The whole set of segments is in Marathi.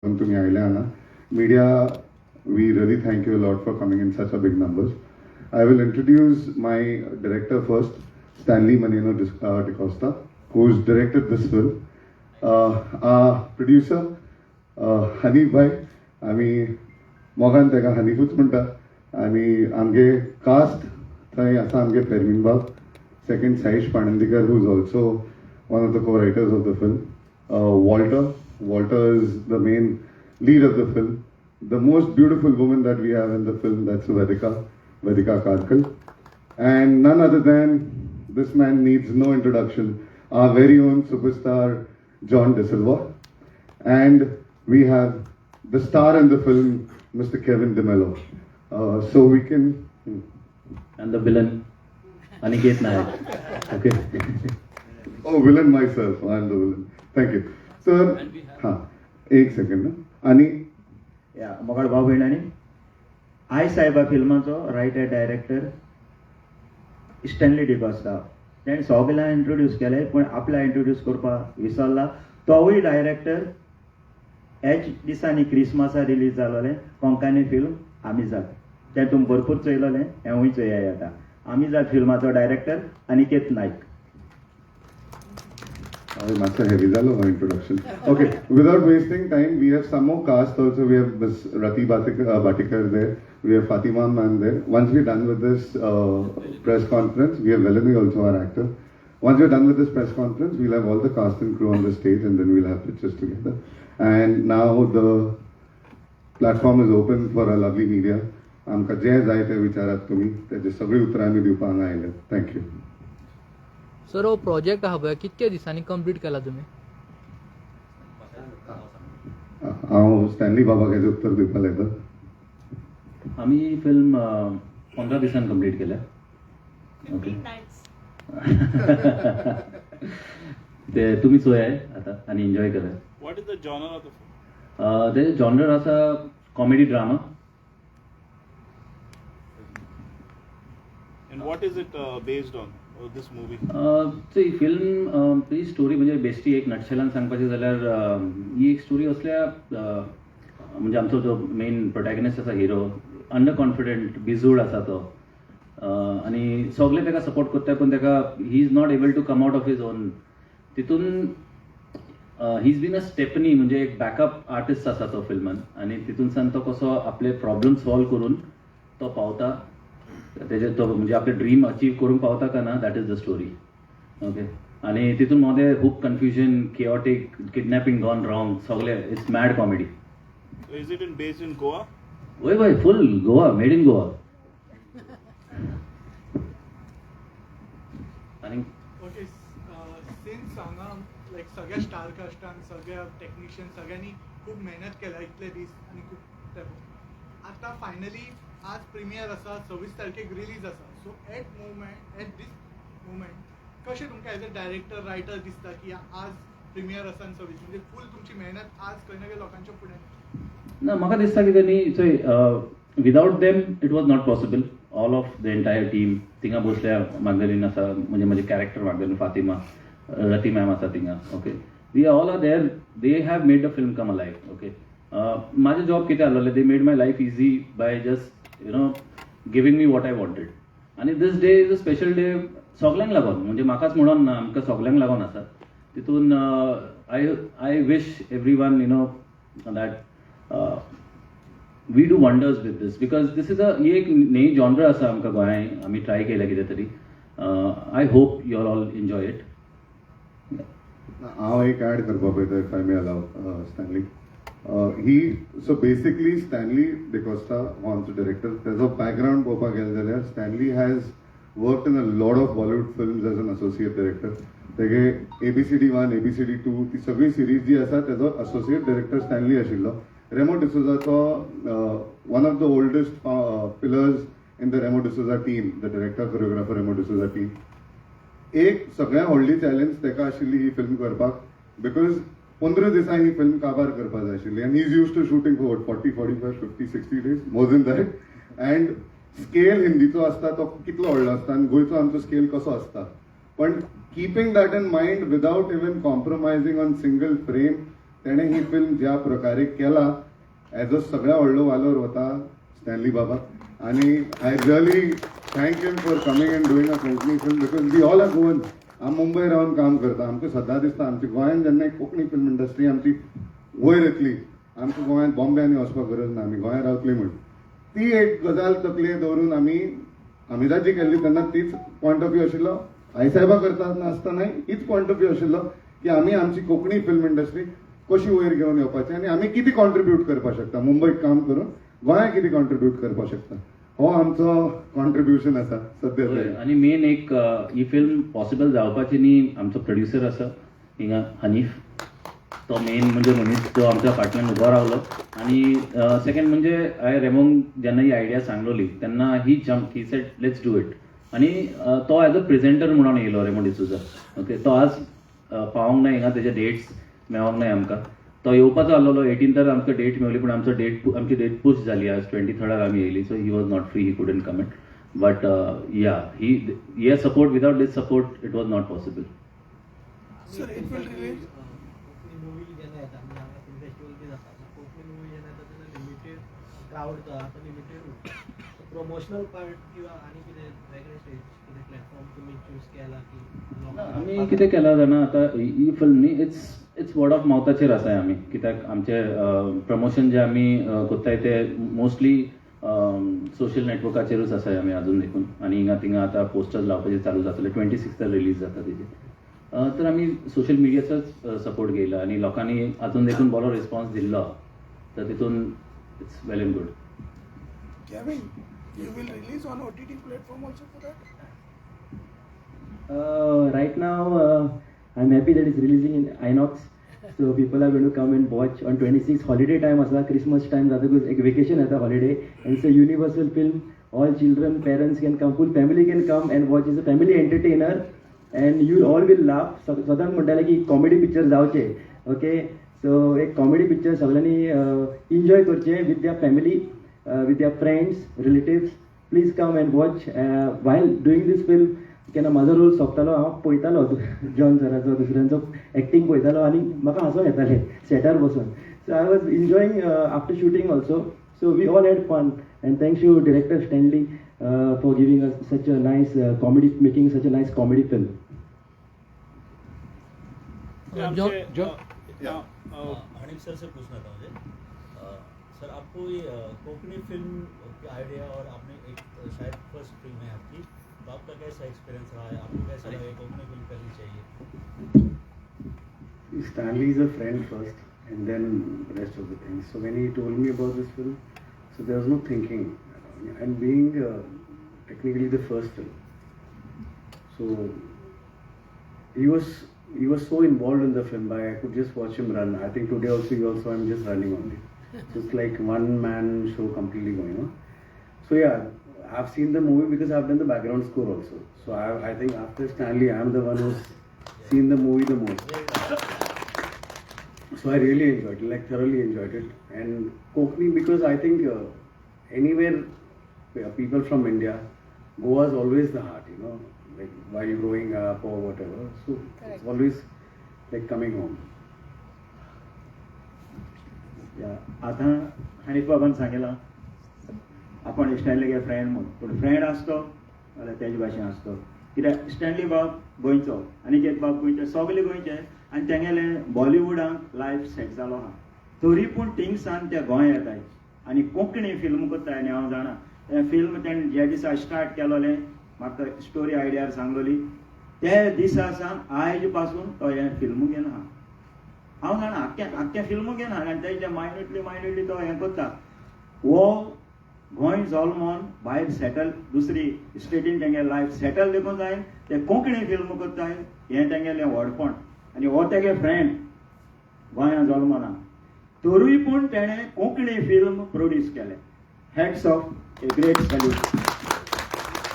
to me, Ailana. Media, we really thank you a lot for coming in such a big numbers. I will introduce my director first, Stanley Manino Da Costa, who's directed this film. Our producer, Hanif Bhai, आमी मोगान तेका हनीफूच म्हणटा आनी आमगे कास्ट थंय आसा आमगे फेरमीन बाब second Saish Panandikar who is also one of the co-writers of the film. Walter is the main lead of the film. The most beautiful woman that we have in the film, that's Vedika Karkal. And none other than, this man needs no introduction, our very own superstar John De Silva. And we have the star in the film, Mr. Kevin DeMello. So we can... And the villain, Aniket Nayak. Okay. Oh, villain myself. I am the villain. Thank you. Sir, एक सेकंड ना आणि या मोगाळ भाऊ भयणांनी आय साहेबा फिल्माचो रायटर डायरेक्टर स्टॅनली डिकॉस्टा ताणें सगळ्यांक इंट्रोड्यूस केले पण आपल्याक इंट्रोड्यूस करपाक विसरला तोवूय डायरेक्टर हेच दिसांनी क्रिसमसाक रिलीज जालोलें कोंकणी फिल्म आमिजाद तें तुमी भरपूर चोयलोलें हेंवूय चोयाय आतां आमिजाद फिल्माचो director Aniket Nayak. Master heavy zalo introduction. Okay, without wasting time, we have some more cast also. We have Miss Rati Batikar there. We have Fatima ma'am there. Once we're done with this press conference, we have Velani also our actor. Once we're done with this press conference, we'll have all the cast and crew on the stage and then we'll have pictures together. And now the platform is open for our lovely media. आमकां जे जाय ते विचारात तुमी तेजे सगळी उतरां आमी दिवपाक हांगा आयले. Thank you. सर हो प्रोजेक्ट हा पळय कितके दिसांनी कंप्लीट केला तुम्ही? हांव स्टॅनली बाबाक हेजें उत्तर दिवपाक लायता. आम्ही फिल्म 15 दिवसांनी कंप्लीट केल्या. ओके. ते तुम्ही चोयाय आता आणि एन्जॉय करा. What is the genre of the film? ते जॉनर आसा comedy drama. And what is it based on? This movie? He film he story म्हणजे बेस्टी एक नटशेलान सांगपाचें जाल्यार ही एक स्टोरी असल्या म्हणजे आमचो जो मेन प्रोटॅगनिस्ट आसा हिरो अंडर कॉन्फिडंट बिजूड आसा तो आनी सगळे ताका सपोर्ट करता पूण ताका he is not able to come out of his own तितून he is been a stepney म्हणजे एक बॅकअप आर्टिस्ट आसा तो फिल्मान आनी तितूनसान तो कसो आपले प्रॉब्लम सॉल्व करून तो पावता तेजे तो म्हणजे आपले ड्रीम अचीव करून पावता का ना that is the story. Okay. आणि तितून मध्ये खूप confusion chaotic kidnapping gone wrong सगळे it's mad comedy. Is it based in Goa? वय वय full Goa made in Goa. आणि ओके सिन्स हांगा लायक सगळ्या स्टार कास्टान सगळ्या टेक्निशियन सगळ्यांनी खूप मेहनत केल्या इतले दीस आणि खूप आता फायनली आज प्रिमियर आसा 26 तारखेक रिलीज आसा सो एट दीस मुवमेंट कशें तुमकां एज अ डायरेक्टर रायटर दिसता की आज प्रिमियर आसा आनी 26 म्हणजे फूल तुमची मेहनत आज खंय ना खंय लोकांच्या फुडें ना म्हाका दिसता की त्यांनी चोय without them it was not possible. All of the entire team थिंगा बसल्या मागदलीन आसा म्हणजे म्हजे character Magdalene Fatima Rati ma'am आसा थिंगा. Okay. We all are there they have made the film come a life. Okay. माझे जॉब कितें आसलें they made my life easy by just giving me what I wanted आनी this day is a special day सगल्यांक लागून म्हणजे म्हाकाच म्हणून ना आमकां सगल्यांक लागून आसा तितून I wish every one that we do wonders with these because these is ही एक नई जॉनर आसा आमकां गोंयांत आमी ट्राय केल्या कितें तरी. I hope you are all enjoy it. हांव एक ऍड करपाक पळयता if I may allow Stanley. So basically Stanley DeCosta हो आमचो director तेजो background पळोवपाक गेले जाल्यार Stanley has worked in a lot of Bollywood films as an associate director. तेगे ABCD 1, ABCD 2 ती सगळी सिरीज जी आसा तेजो associate director Stanley आशिल्लो. रेमो डिसोजाचो one of the oldest pillars in the Remo D'Souza team, the director choreographer Remo D'Souza team. एक सगळ्या व्हडली चॅलेंज तेका आशिल्ली ही फिल्म करपाक बिकॉज 15 दिसां ही फिल्म काबार करपाक जाय आशिल्ली आनी is use to shooting for 40, 45, 50, 60 days more than that. And scale हिंदीचो आसता तो कितलो व्हडलो आसता आनी गोंयचो आमचो स्केल कसो आसता पण keeping that in mind without even compromising on single frame तेणे ही फिल्म ज्या प्रकारे केला एज अ सगळ्या व्हडलो वालोर वता स्टॅनली बाबा आणि I really thank you for coming and doing a Konkani film because we all are Goan हांव मुंबय रावन काम करता आमकां सदां दिसता आमच्या गोंयांत जेन्ना एक कोंकणी फिल्म इंडस्ट्री आमची वयर येतली आमकां गोंयांत बॉम्बे आनी वचपाक गरज ना आमी गोंयांत रावतली म्हण ती एक गजाल तकलेर दवरून आमी अमिताजी केल्ली तेन्ना तीच पॉयंट ऑफ व्यू आशिल्लो आई साहेबा करता आसतना हीच पॉयंट ऑफ व्यू आशिल्लो की आमी आमची कोंकणी फिल्म इंडस्ट्री कशी वयर घेवन येवपाची आनी आमी कितें कॉन्ट्रिब्यूट करपाक शकता मुंबयत काम करून गोंयांत कितें कॉन्ट्रिब्यूट करपाक शकता हो आमचो कॉन्ट्रिब्युशन आसा सद्या होय, तरी आणि मेन एक ही फिल्म पॉसिबल जावपाची न्ही आमचो प्रोड्युसर आसा हिंगा हनीफ तो मेन म्हणजे मनीस तो आमच्या फाटल्यान उबो रावलो आणि सेकंड म्हणजे हांवें रेमोंक जेन्ना ही आयडिया सांगलोली तेन्ना he jump he said let's do it आणि तो एज अ प्रेझेंटर म्हणून येयलो रेमो डिसूजा ओके तो आज पावोंक ना हिंगा तेजे डेट्स मेळोंक नाय आमकां तो येवपाचो आसलोलो 18th आमकां डेट मेळ्ळी पूण आमची डेट पुश जाली आज 23rd आमी येयली so he was not free he couldn't come in but yeah he support without this support it was not possible Sir, it will release. Konkani movie जेन्ना येता म्हणजे हांगा फिल्म फेस्टिवल बी जाता कोंकणी मुवी जेन्ना येता तेन्ना लिमिटेड क्रावड जो आसा तो लिमिटेड प्रमोशनल पार्ट किंवा आनी कितें वेगळे कितें प्लॅटफॉर्म तुमी चूज केला की आमी कितें केला जाणा आतां ही फिल्म न्ही इट्स वर्ड ऑफ माउथाचेर आसाय आमी कित्याक आमचे प्रमोशन जे आमी कोत्ताय ते मोस्टली सोशल नेटवर्काचेरूच आसाय आमी अजून देखून आनी हिंगा थिंगा आतां पोस्टर्स लावपाचे चालू जातले 26th रिलीज जाता तेजे तर आमी सोशल मिडियाचोच सपोर्ट घेयला आनी लोकांनी अजून देखून बरो रिस्पॉन्स दिल्लो तर तितून it's well end good Kevin, you will release on OTT platform also for that? Right now, I'm happy that it's releasing in INOX. So people are going to come and watch on 26th. Holiday time asa, Christmas time ज़्यादा कुछ एक vacation आता holiday. And it's a universal film. All children, parents can come, full family can come and watch. It's a family entertainer, and you all will laugh. स्वतः म्हणटाले की comedy picture जावचे. Okay, so एक comedy picture सगळ्यांनी enjoy करचे with their family, with their friends, relatives. Please come and watch. While doing this film, केन्ना म्हाजो रोल सोंपतालो हांव पळयतालो जॉन सराचो दुसऱ्यांचो एक्टींग पळयतालो आनी म्हाका हांसूंक येतालें सेटार बसून so I was enjoying after shooting also so we all had fun and thanks to director Stanley for giving us such a nice comedy making such a nice comedy film Hanif sir से पूछना था मुझे सर आपको ये कोंकणी फिल्म की आइडिया और आपने एक शायद फर्स्ट फिल्म है आपकी तो आपका कैसा एक्सपीरियंस रहा है आपको कैसा लगा कोंकणी फिल्म करनी चाहिए Stanley is a friend first and then the rest of the things. So when he told me about this film, so there was no thinking. And being technically the first film, so he was so involved in the film. I could just watch him run. I think today also you also I'm just running only. So it's like one man show completely going on. So yeah, I've seen the movie because I've done the background score also. So I think after Stanley, I'm the one who's seen the movie the most. So I really enjoyed it, like thoroughly enjoyed it. And Konkani, because I think anywhere people from India, Goa is always the heart, you know, like while growing up or whatever. So it's always like coming home. आतां हनीफ बाबान सांगलां आपण स्टॅनली फ्रेंड म्हणून पूण फ्रेंड आसतो जाल्यार तेजे भाशेन आसतो कित्याक स्टॅनली बाब गोंयचो अनिकेत बाब गोंयचे सगळे गोंयचे आनी तेंगेले बॉलिवूडाक लायफ सेट जालो आहा तरी पूण थिंगसान ते गोंय येताय आनी कोंकणी फिल्म करताय आनी हांव जाणा हें फिल्म तेणें जे दिसा स्टार्ट केलोलें म्हाका स्टोरी आयडियार सांगलोली ते दिसा सावन आयज पासून तो हें फिल्म घेना आहा हांव जाणा आख्खें फिल्म घेना आनी तेजे मायन्युटली तो हें करता वो गोंय जल्मोन भायर सेटल दुसरी स्टेटीन तेंगे लायफ सेटल देखून जायन ते कोंकणी फिल्म करताय हें तेंगेलें व्हडपण आनी हो तेगे फ्रेंड गोंया जल्मना तरूय पूण तेणें कोंकणी फिल्म प्रोड्यूस केलें heads of a great salute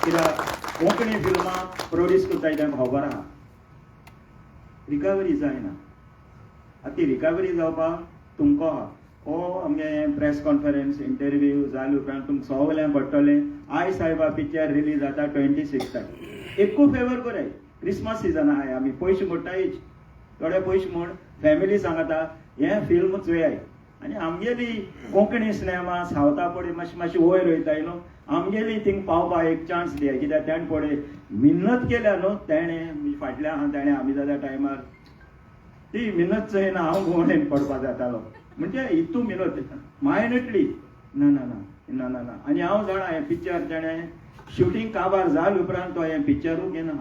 कित्याक कोंकणी फिल्मां प्रोड्यूस करताय तेंकां खबर आहा रिकवरी जायना ती रिकवरी जावपाक तुमकां आहा हो आमगे प्रेस कॉन्फरन्स इंटरव्यू जाली उपरांत तुमकां सगळें पडटलें आय साहेबा पिक्चर रिलीज जाता 26th एकू फेवर कराय क्रिसमस सिजन आहाय आमी पयशे मोडटायच थोडे पयशे म्हण फॅमिली सांगता हें फिल्म चोयाय आनी आमगेली कोंकणी सिनेमा सावथा पळय मातशी मातशी वयर वयताय न्हू आमगेली थिंग पावपा एक चान्स दिया कित्याक ताणें पळय मिन्नत केल्या न्हू ताणें फाटल्या ताणें आमी जाल्या टायमार ती मिन्नत चोयना हांव भोंवडेन पडपा जातालो म्हणजे हितू मिनत मायनटली ना ना ना ना ना ना आनी हांव जाणा हें पिक्चर ताणें शुटींग काबार जाल उपरांत तो हें पिक्चरूच घेना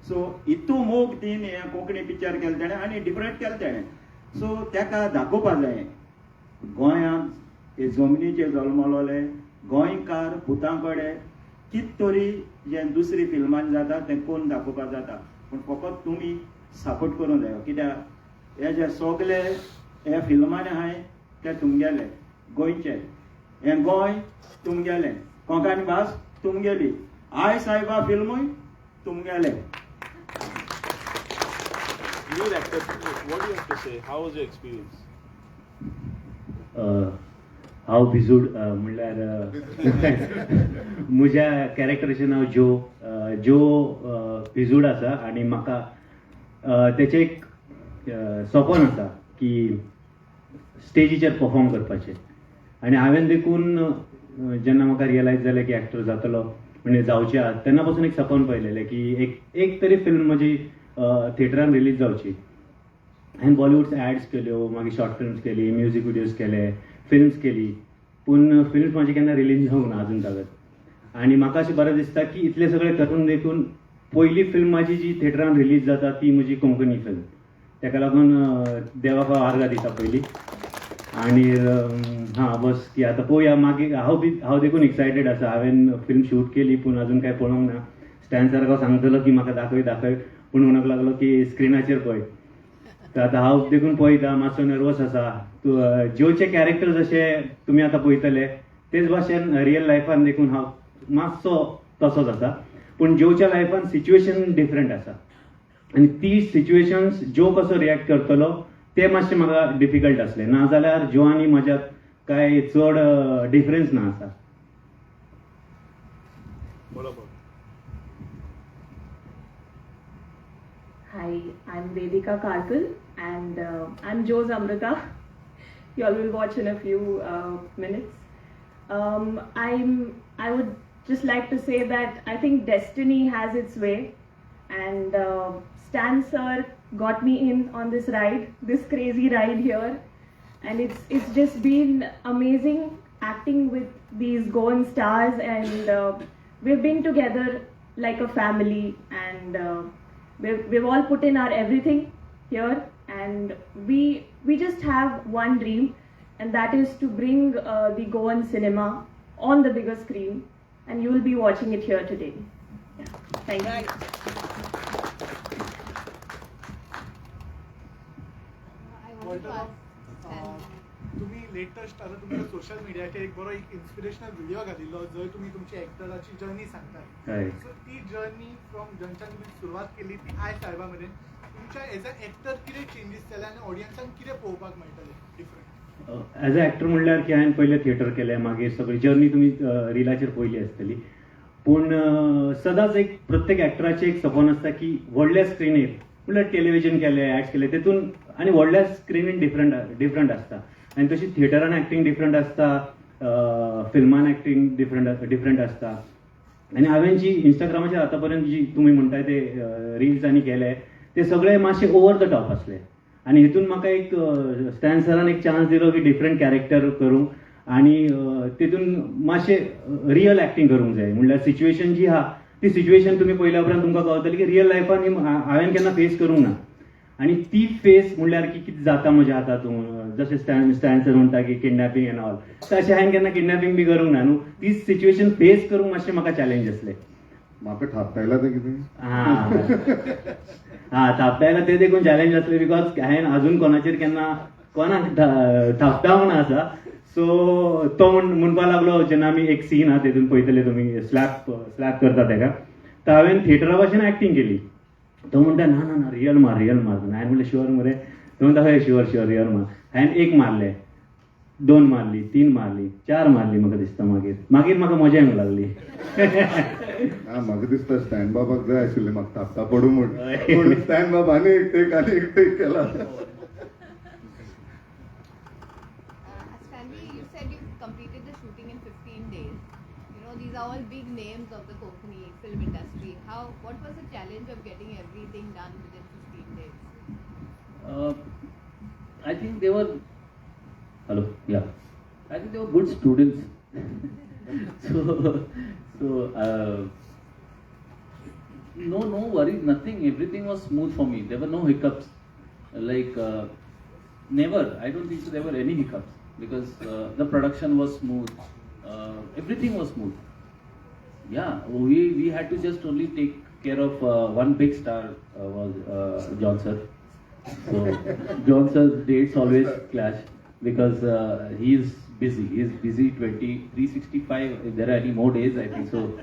सो हितू मोग तीन हें कोंकणी पिक्चर केलें ताणें आनी डिफरंट केलें ताणें सो ताका दाखोवपा जाय गोंयांत हे जमनीचेर जल्मलोले गोंयकार पुतां कडेन कित तरी जें दुसरी फिल्मान जाता तें कोण दाखोवपा जाता पूण फकत तुमी सपोर्ट करूंक जाय कित्याक हे जे सगळे हे फिल्मांनी आहाय ते तुमगेले गोंयचे हें गोंय तुमगेलें कोंकणी भास तुमगेली आय सायबा फिल्मूय तुमगेलें. Lead actor, what do you have to say? How was your experience? हांव भिजूड म्हणल्यार म्हज्या कॅरेक्टराचें नांव जो भिजूड आसा आनी म्हाका तेचें एक सपन आसा की स्टेजीचेर परफॉर्म करपाचें आनी हांवें देखून जेन्ना म्हाका रियलायज जालें की एक्टर जातलो म्हणजे जावचें आहा तेन्ना पासून एक सपन पळयलेलें की एक तरी फिल्म म्हजी थिएटरान रिलीज जावची. हांवें बॉलिवूड ॲड्स केल्यो मागीर शॉर्ट फिल्म्स केली म्युझिक विडियोज केले फिल्म्स केली पूण फिल्म्स म्हाजी केन्ना रिलीज जावंक ना अजून तागत आनी म्हाका अशें बरें दिसता की इतले सगळे करून देखून पयली फिल्म म्हाजी जी थिएटरान रिलीज जाता ती म्हजी कोंकणी फिल्म ताका लागून देवाक हांव आर्गां दिता पयली आनी हां बस की आतां पळोवया मागीर हांव देखून एक्सायटेड आसा. हांवें फिल्म शूट केली पूण अजून कांय पळोवंक ना. स्टॅन सारको सांगतलो की म्हाका दाखय पूण म्हणूंक लागलो की स्क्रिनाचेर पळय तर आतां हांव देखून पळयता मातसो नर्वस आसा. जोचे कॅरेक्टर जशे तुमी आतां पळयतले तेच भाशेन रियल लायफान देखून हांव मातसो तसोच आसा पूण जोच्या लायफान सिच्युएशन डिफरंट आसा आनी ती सिच्युएशन्स जो कसो रिएक्ट करतलो ते मातशें म्हाका डिफिकल्ट आसलें नाजाल्यार जो आनी म्हज्यात कांय चड डिफरन्स ना आसा. Hi, I'm Vedika Karkal and I'm Joe's Amrita. You all will watch in a few minutes. I would just like to say that I think destiny has its way and Stan sir got me in on this ride, this crazy ride here, and it's just been amazing acting with these Goan stars and we've been together like a family and we've all put in our everything here and we just have one dream and that is to bring the Goan cinema on the bigger screen and you will be watching it here today. Yeah. Thank you. तुम्ही लेटेस्ट आता तुमच्या सोशल मीडियाचेर एक बरो एक इन्स्पिरेशनल व्हिडिओ घालिल्लो जंय तुम्ही तुमची एक्टराची जर्नी सांगतात. सो ती जर्नी फ्रॉम जेन्ना तुम्ही सुरवात केली ती आय साहेबा मेरेन तुमच्या एज अ एक्टर कितें चेंजीस जाले आनी ऑडियन्सांक कितें पळोवपाक मेळटलें डिफरंट. एज अ एक्टर म्हणल्यार की हांवें पयलें थिएटर केलें मागीर सगळी जर्नी तुमी रिलाचेर पयली आसतली पूण सदांच एक प्रत्येक एक्टराचें एक सपन आसता की व्हडल्या स्क्रिनीर म्हणल्यार टेलिव्हिजन केलें ॲड्स केले तेतून आनी व्हडल्या स्क्रिनीन डिफरंट आसता आनी तशी थिएटरान एक्टींग डिफरंट आसता फिल्मान एक्टींग डिफरंट आसता आनी हांवें जी इंस्टाग्रामाचेर आतां पर्यंत जी तुमी म्हणटाय ते रिल्स आनी केले ते सगळे मातशे ओवर द टॉप आसले आनी हितून म्हाका एक स्टॅन सरान एक चान्स दिलो की डिफरंट कॅरेक्टर करूं आनी तितून मातशें रियल एक्टींग करूंक जाय म्हणल्यार सिच्युएशन जी आहा ती सिच्युएशन तुमी पयल्या उपरांत तुमकां कळटली की रियल लायफान हांवें केन्ना फेस करूंक ना आनी ती फेस म्हणल्यार की कितें जाता म्हज्या हातांतून जशें स्टॅन सर म्हणटा की किडनॅपिंग एंड ऑल तशें हांवें केन्ना किडनॅपिंग बी करूंक ना न्हू ती सिच्युएशन फेस करूंक मातशें म्हाका चॅलेंज आसलें. म्हाका थापतायला तें कितें हां थापतायला ते देखून चॅलेंज आसलें बिकॉज हांवें अजून कोणाचेर केन्ना कोणाक थापता म्हूण आसा सो तो म्हणपाक लागलो जेन्ना आमी एक सीन आहा तेतून पळयतले तुमी स्लॅप करता ताका तर हांवें थिएटरा भाशेन एक्टींग केली. तो म्हणटा ना ना ना रियल मार हांवें म्हणलें शुअर मरे तो म्हणटा हय शुअर रियल मार. हांवें एक मारलें 2 मारली 3 मारली 4 मारली म्हाका दिसता मागीर म्हाका मजा येवंक लागली. म्हाका दिसता स्टॅन बाबाक जाय आशिल्लें म्हाका थापता पडूं म्हूण स्टॅन बाबानी एक टेक केला. that you completed the shooting in 15 days. You know, these are all big names of the Konkani film industry. What was the challenge of getting everything done within 15 days? I think they were. Hello. Yeah. I think they were good students. No worries, nothing. Everything was smooth for me. There were no hiccups. Never. I don't think so there were any hiccups because the production was smooth. Everything was smooth. Yeah, we had to just only take care of one big star was John sir. So John sir's dates always clash because he is busy. He is busy 365. If there are any more days, I think so.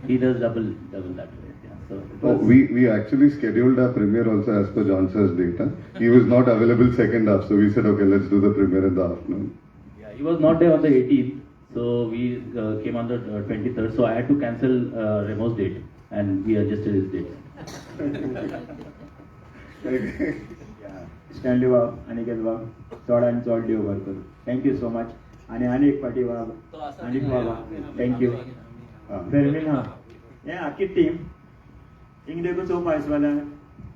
He does double that way. Yeah. So it was, we actually scheduled our premiere also as per John sir's data. He was not available second half, so we said okay, let's do the premiere in the afternoon. yeah, he was not there on the 18th, so we came on the 23rd. So I had to cancel Remo's date, and we adjusted his date. Stanley बाब अनिकेत बाब चड आनी चड देव बरें करूं. Thank you so much. आनी एक फाटी बाब अनीक बाबा थँक्यू. फेर्मिना हें आख्खी टीम हिंग देखून चोवपा जाल्यार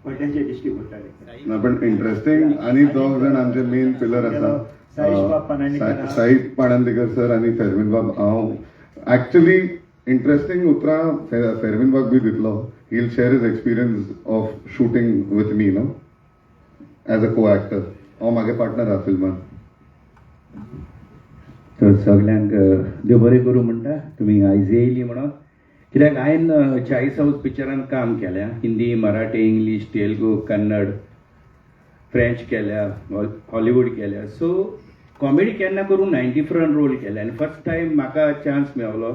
पट्ट्याचे दिश्टी पडटाले. ना पण इंटरेस्टिंग आणि दोग जाण आमचे मेन पिलर आसा साईश पाणंदीकर सर आणि फेरवीन बाब. हांव एक्चुअली इंटरेस्टिंग उतरां फेरवीन बाब बी दितलो. He will share his experience of shooting with me know as a को एक्टर. हांव म्हागे पार्टनर आहा फिल्मान. तर सगल्यांक देव बरें करूं म्हणटा तुमी आयज येयली म्हणून. कित्याक हांवें 40 हावज पिक्चरान काम केल्या. हिंदी, मराठी, इंग्लीश, तेलुगू, कन्नड, फ्रेंच केल्या, हॉलिवूड केल्या. सो कॉमेडी केन्ना करूं 90 डिफरंट रोल केले. आनी फर्स्ट टायम म्हाका चान्स मेळ्ळो.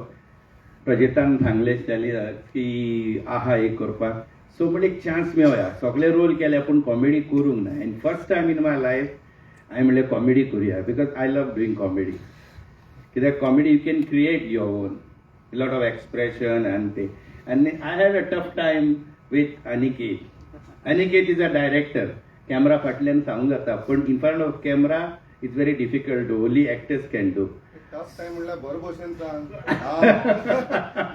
प्रजेतान सांगले की आहा एक करपाक. सो म्हणजे एक चान्स मेळ्ळा. सगळे रोल केले पूण कॉमेडी करूंक ना. आनी first time in my life हांवें म्हणलें कॉमेडी करुया because I love doing comedy. कित्याक comedy you can create your own lot of expression आनी ते. आनी I had a tough time with Aniket. Aniket is a director. Camera फाटल्यान सांगूंक जाता पूण in front of camera it's very difficult. Only actors can do. Tough time म्हणल्यार बरो भशेन सांग.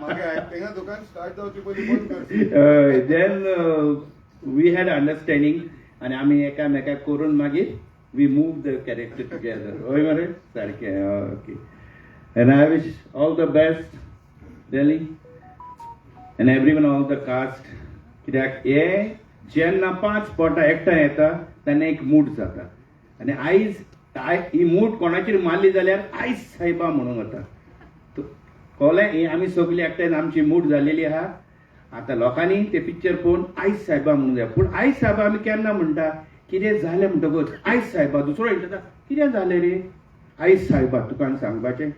मागे एक्टिंगा दुकान स्टार्ट जावची पयलीं बंद करची. देन वी हॅड अंडरस्टँडिंग आनी आमी एकामेकाक करून मागीर we move the character together. हय मरे सारकें. Okay. And I wish all the best daily and everyone all the cast. कित्याक हे जेन्ना 5 पोटां एकठांय येता तेन्ना एक मूड जाता. आनी आयज ही मूड कोणाचेर मारली जाल्यार आयज सायबा म्हणूंक जाता. कळ्ळें. ही आमी सगळीं एकठांय आमची मूड जाल्लेली आहा. आतां लोकांनी ते पिक्चर पळोवन आयज सायबा म्हणूंक जाय. पूण आयज सायबा आमी केन्ना म्हणटा कितें जालें म्हणटकच आयज सायबा. दुसरो म्हणटा कितें जालें रे आयज सायबा तुका सांगपाचें.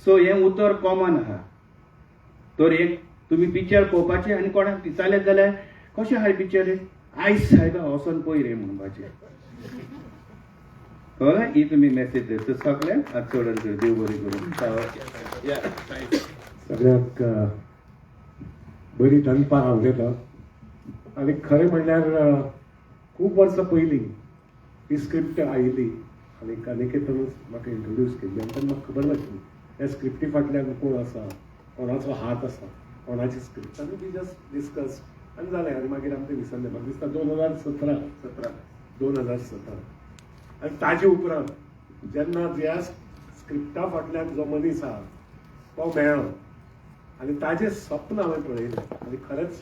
सो हें उतर कॉमन आहा. तर एक तुमी पिक्चर पळोवपाचें आनी कोणाक दिसतालें जाल्यार कशें आहा पिक्चर रे आयज सायबा वचोन पळय रे म्हणपाचें. कळ्ळें. ही तुमी मेसेज देता सगळ्यांक. चड चड देव बरें करूं. सगळ्याक बरी दनपार हांव घेता. आनी खरें म्हणल्यार खूब वर्सां पयलीं ही स्क्रिप्ट आयली आनी अनिकेतनूच म्हाका इंट्रोड्यूस केल्ली. आनी तेन्ना म्हाका खबर नाशिल्ली ह्या स्क्रिप्टी फाटल्यान कोण आसा, कोणाचो हात आसा, कोणाची स्क्रिप्ट. आनी वी जस्ट डिस्कस आनी जालें. आनी मागीर आमकां विसरलें. म्हाका दिसता 2017. आनी ताजे उपरांत जेन्ना ज्या स्क्रिप्टा फाटल्यान जो मनीस आहा तो मेळ्ळो आनी ताजें सपन हांवें पळयलें. आनी खरेंच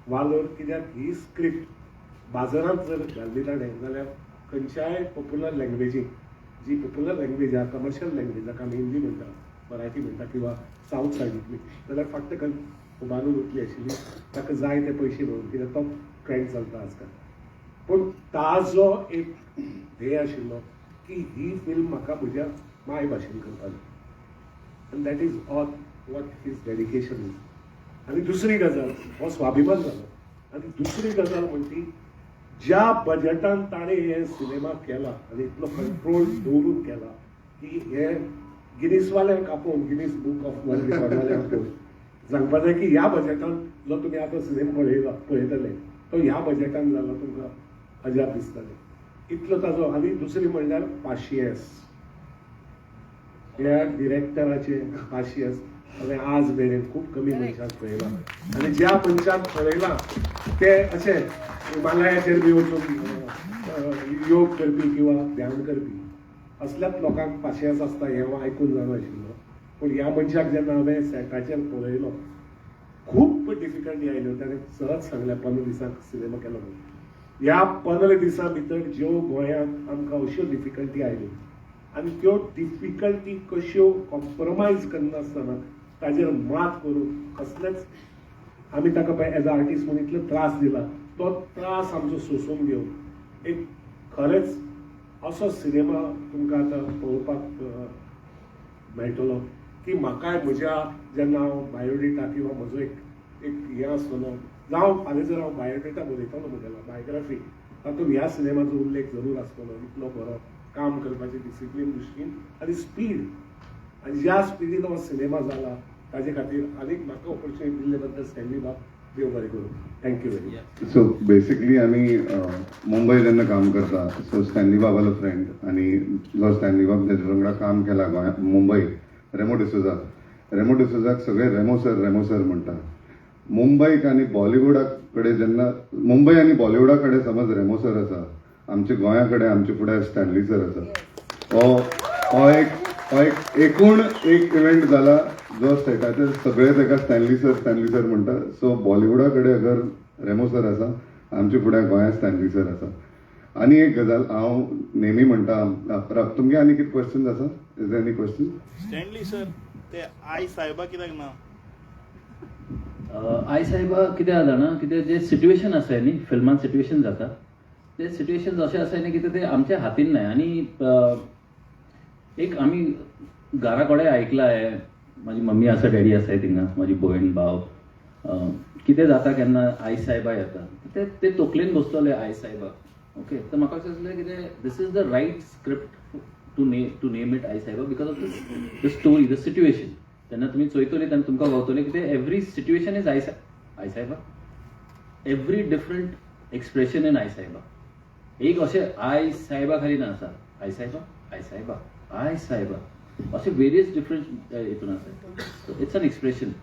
वालोर. कित्याक ही स्क्रिप्ट बाजारांत जर घाल्ली ताणें जाल्यार खंयच्याय पॉप्युलर लँग्वेजीक जी पॉप्युलर लँग्वेज आहा कमर्शियल लँग्वेज जाका आमी हिंदी म्हणटा, मराठी म्हणटा किंवा सावथ सायडींतली जाल्यार फाट तेका उबारून उरतली आशिल्ली. ताका जाय ते पयशे मेळून. कित्याक तो ट्रेंड चलता आजकाल. पूण ताजो एक ध्येय आशिल्लो की ही फिल्म म्हाका म्हज्या माय भाशेन करपाची. आनी that is all what his dedication is. आनी दुसरी गजाल हो स्वाभिमान जालो. आनी दुसरी गजाल म्हणटी ज्या बजेटान ताणें हे सिनेमा केला आनी इतलो कंट्रोल दवरून केला की हे गिनीसवाल्यांक आपोवन गिनीस बूक ऑफ वर्ल्ड रेकॉर्डवाल्यांक आपोवन सांगपा जाय की ह्या बजेटान जो तुमी आतां सिनेमा पळयतले तो ह्या बजेटान जालो तुमकां अजाप दिसतलें. इतलो ताजो. आनी दुसरी म्हणल्यार पाशियेंस. ह्या डिरेक्टराचे खासियत हांवें आज मेरेन खूब कमी मनशाक पळयला आनी ज्या मनशाक पळयला ते अशे हिमालयाचेर बी वचून योग करपी किंवा ध्यान करपी असल्याच लोकांक पाशियेंस आसता हें हांव आयकून जाणाशिल्लो पूण ह्या मनशाक जेन्ना हांवें सेटाचेर पळयलो खूब डिफिकल्टी आयल्यो ताणें सहज सांगलें 15 दिसांक सिनेमा केलो म्हणून. ह्या 15 दिसां भितर ज्यो गोंयांत आमकां अश्यो डिफिकल्टी आयल्यो आनी त्यो डिफिकल्टी कश्यो कॉम्प्रोमायज करनासतना ताजेर मात करून कसलेच आमी ताका पळय एज अ आर्टिस्ट म्हणून इतलो त्रास दिला तो त्रास आमचो सोसून घेवन एक खरेंच असो सिनेमा तुमकां आतां पळोवपाक मेळटलो की म्हाकाय म्हज्या जेन्ना हांव बायोडेटा किंवा म्हजो एक हें आसतलो जावं फाल्यां जर हांव बायोडेटा बरयतलो म्हगेलो बायोग्राफी तातूंत ह्या सिनेमाचो उल्लेख जरूर आसतलो इतलो बरो काम करपाचे डिसिप्लीन दृश्टीन आनी स्पीड आनी ज्या स्पिडीन हो सिनेमा जाला ताजे खातीर आनीक म्हाका ऑपॉर्च्युनिटी दिल्ले बद्दल स्टॅनली बाब देव बरें करूं. Thank you very much. So basically आम्ही मुंबय जेन्ना काम करता सो स्टॅनली बाबालो फ्रेंड आणि जो स्टॅनली बाब तेजे वांगडा काम केला गोंयांत मुंबय रेमो डिसोजाक सगळे रेमो सर म्हणटा. मुंबयक आनी बॉलिवूडा कडेन जेन्ना मुंबय आनी बॉलिवूडा कडेन समज रेमो सर आसा आमच्या गोंया कडेन आमचे फुडें स्टॅनली सर आसा. हो एक एकूण एक इव्हेंट जाला जो सेटाचेर सगळे ताका स्टॅनली सर म्हणटा. सो बॉलिवूडा कडेन अगर रेमो सर आसा आमचे फुडें गोंयांत स्टॅनली सर आसा. आनी एक गजाल हांव नेहमी म्हणटा तुमगे आनी कितें क्वेश्चन आसा? Is any question? Stanley sir ते आई साहेबा कित्याक ना? आई साहेबा कित्याक जाणा कितें जे सिट्युएशन आसाय न्ही फिल्मान सिट्युएशन जाता ते सिट्युएशन अशें आसाय न्ही कितें ते आमच्या हातीन नाय. आनी एक आमी घरा कडेन आयकलाय म्हाजी मम्मी आसा डॅडी आसाय थिंगा म्हाजी भयण भाव कितें जाता केन्ना आई साहेबा येता ते तकलेन बसतले आई साहेबा. ओके तर म्हाका अशें दिसलें कितें this is the right script to name it Aai Saheba because of the story the situation. तेन्ना तुमी चोयतले तेन्ना तुमकां गावतलें कितें एवरी सिट्युएशन इज आई साहेबा. एवरी डिफरंट एक्सप्रेशन इन आई साहेबा. एक अशें आई साहेबा खाली ना आसा आई साहेबा आई साहेबा आई साहेबा अशें वेरियस डिफरंट हितून आसा. It's an expression.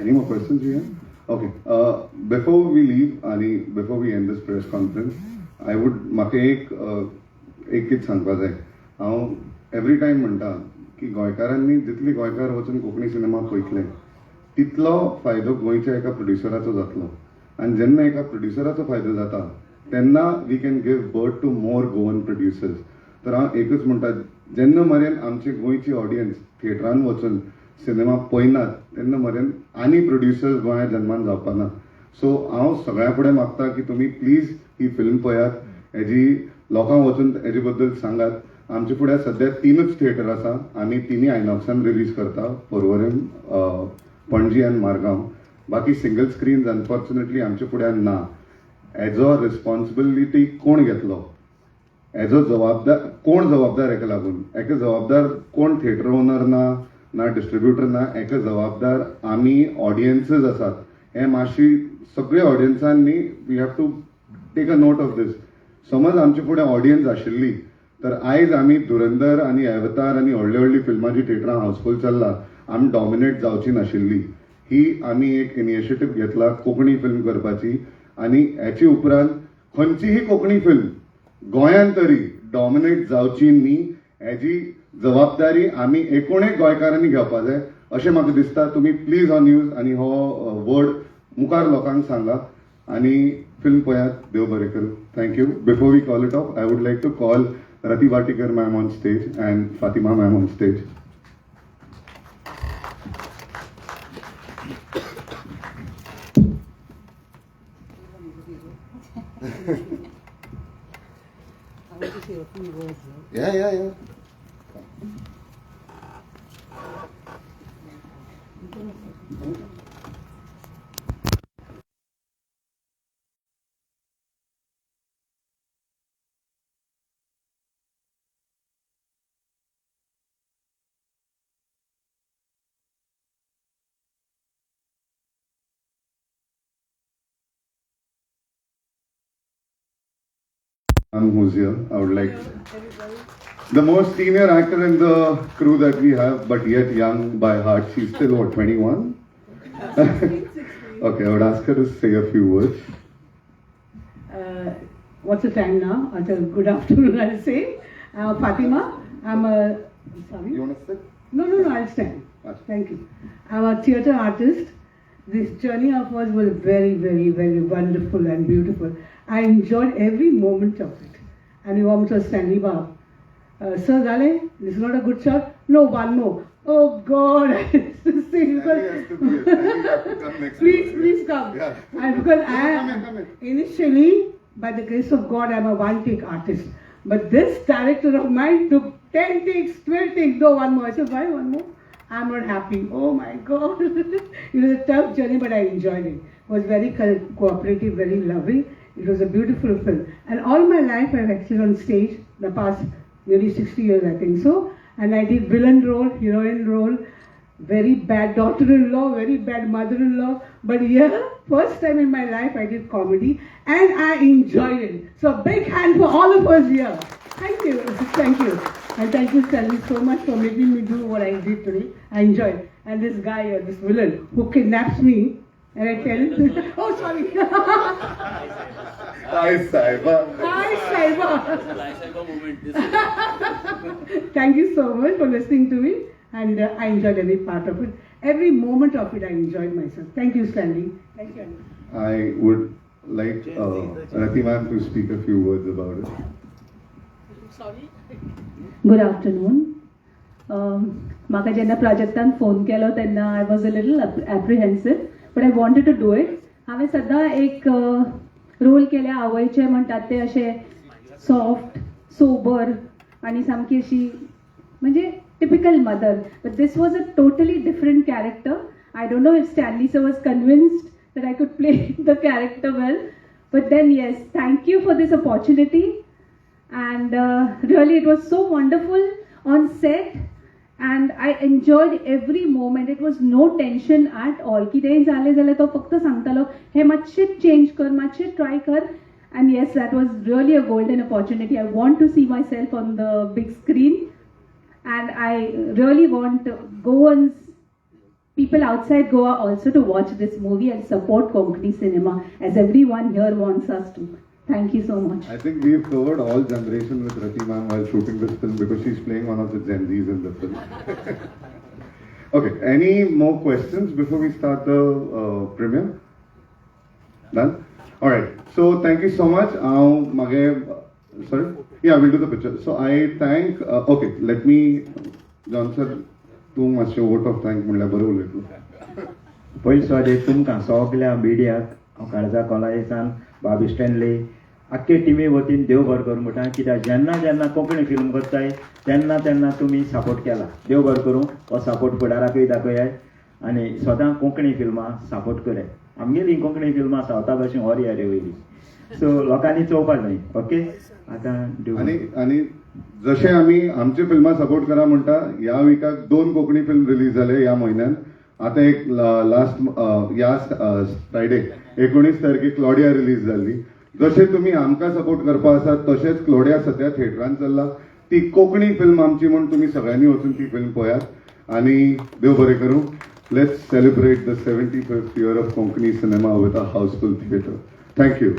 Any more questions here? Okay. Before we leave and before we end this press conference, I would म्हाका एक कितें सांगपाक जाय. हांव एवरी टायम म्हणटा की गोंयकारांनी जितले गोंयकार वचून कोंकणी सिनेमा पळयतले तितलो फायदो गोंयच्या एका प्रोड्युसराचो जातलो. आनी जेन्ना एका प्रोड्युसराचो फायदो जाता तेन्ना we can give birth to more Goan producers. तर हांव एकूच म्हणटा जेन्ना मरेन आमची गोंयची ऑडियन्स थिएटरान वचून सिनेमा पळयनात तेन्ना मरेन आनी प्रोड्युसर्स गोंयांत जन्मान जावपाना. सो हांव सगळ्या फुडें मागता की तुमी प्लीज ही फिल्म पळयात. हेजी लोकांक वचून हेजे बद्दल सांगात. आमचे फुडें सद्या 3च थिएटर आसा आनी 3य आयनॉक्सान रिलीज करता पर्वरीम पणजी आनी मारगांव. बाकी सिंगल स्क्रीन्स अनफॉर्च्युनेटली आमचे फुड्यान ना. हेजो रिस्पॉन्सिबिलिटी कोण घेतलो? हेजो जबाबदार कोण जबाबदार हेका लागून? हेका जबाबदार कोण थिएटर ओनर ना डिस्ट्रिब्युटर ना. हेका जबाबदार आमी ऑडियन्सीस आसात. हे मातशी सगळ्या ऑडियन्सांनी we have to take a note of this. समज आमचे फुडें ऑडियन्स आशिल्ली तर आयज आमी धुरंधर आनी अवतार आनी व्हडली थिएटरां हावसफूल चल्ला आमी डॉमिनेट जावची नाशिल्ली. ही आमी एक इनिशिएटीव घेतला कोंकणी फिल्म करपाची आनी हेचे उपरांत खंयचीही कोंकणी फिल्म गोंयांत तरी डॉमिनेट जावची न्ही हेजी जबाबदारी आमी एकूणय गोंयकारांनी घेवपाक जाय अशें म्हाका दिसता. तुमी प्लीज हो न्यूज आनी हो वर्ड मुखार लोकांक सांगा आनी फिल्म पळयात. देव बरें करूं. Thank you. Before we call it off I would like to call Rati Vatikar ma'am on stage and Fatima ma'am on stage. Yeah. who's here. I would like the most senior actor in the crew that we have, but yet young by heart. She's still what, 21? Okay, I would ask her to say a few words. What's the time now? Good afternoon, I'll say. Fatima, I'm a. Sorry? You want to sit? No, I'll stand. Thank you. I'm a theatre artist. This journey of ours was very, very, very wonderful and beautiful. I enjoyed every moment of it. And you want to Stanley Bob. Sir Dale, this is not a good shot? No, one more. Oh God, I used to say please come. Yeah. And because Come in. Initially, by the grace of God, I'm a one-take artist. But this director of mine took 10 takes, 12 takes. No, one more. I said, why one more? I'm not happy. Oh my God. It was a tough journey, but I enjoyed it. It was very cooperative, very loving. It was a beautiful film. And all my life I've acted on stage, the past nearly 60 years, I think so. And I did villain role, heroine role, very bad daughter-in-law, very bad mother-in-law. But yeah, first time in my life I did comedy and I enjoyed it. So big hand for all of us here. Thank you. And thank you, Stanley, so much for making me do what I did today. I enjoyed it. And this guy, this villain, who kidnaps me, and I tell him, oh, sorry. Hi, Saiba. Hi, Saiba. Thank you so much for listening to me. And I enjoyed every part of it. Every moment of it, I enjoyed myself. Thank you, Stanley. Thank you. I would like Rati ma'am to speak a few words about it. Sorry. Good afternoon. म्हाका जेन्ना प्रोजेक्टान फोन केलो तेन्ना I was a little apprehensive but I wanted to do it. हांवें सद्दां एक रोल केले आवयचे म्हणटात ते अशे सॉफ्ट सोबर आनी सामकी अशी म्हणजे typical mother. But this was a totally different character. I don't know if Stanley sir was convinced that I could play the character well. But then yes, thank you for this opportunity. And really it was so wonderful on set. And I enjoyed every moment. It was no tension at all. कितेंय जालें जाल्यार तो फक्त सांगतालो हे मातशें चेंज कर, मातशें try कर. And yes, that was really a golden opportunity. I want to see myself on the big screen. And I really want Goans, people outside Goa also to watch this movie and support Konkani cinema as everyone here wants us to. Thank you so much. I think we've covered all generation with Rati ma'am while shooting this film because she's playing one of the Gen Zs in the film. Okay, any more questions before we start the premiere? Done? Alright, so thank you so much. Sorry? Yeah, we'll do the picture. So I thank, okay, let me, John sir, तूं मातशें वोट ऑफ थँक म्हणल्यार बरें उलयतलो. पयलीं स्वादे तुमकां सगल्या मिडियाक हांव काळजा कॉलेजान बाबी स्टॅनली आख्खे टिमी वतीन देव बरें करूं म्हणटा. कित्याक जेन्ना कोंकणी फिल्म करताय तेन्ना तुमी सपोर्ट केला. देव बरें करूं हो सपोर्ट फुडाराकूय दाखयात आनी स्वता कोंकणी फिल्मां सपोर्ट करात. आमगेली कोंकणी फिल्मां सावता भाशेन ऑरिया रे वयली. सो लोकांनी चोवपाक जाय. ओके आतां आनी जशें आमी आमची फिल्मां सपोर्ट करा म्हणटा ह्या विकाक 2 कोंकणी फिल्म रिलीज जाले ह्या म्हयन्यान. आतां एक लास्ट ह्या फ्रायडे 19 तारखेक क्लॉडिया रिलीज जाल्ली. जशें तुमी आमकां सपोर्ट करपा आसात तशेंच क्लॉडिया सद्या थिएटरान चल्ला. ती कोंकणी फिल्म आमची म्हूण तुमी सगळ्यांनी वचून ती फिल्म पळयात आनी देव बरें करूं. Let's celebrate the 75th year of Konkani cinema with a houseful theatre. Thank you.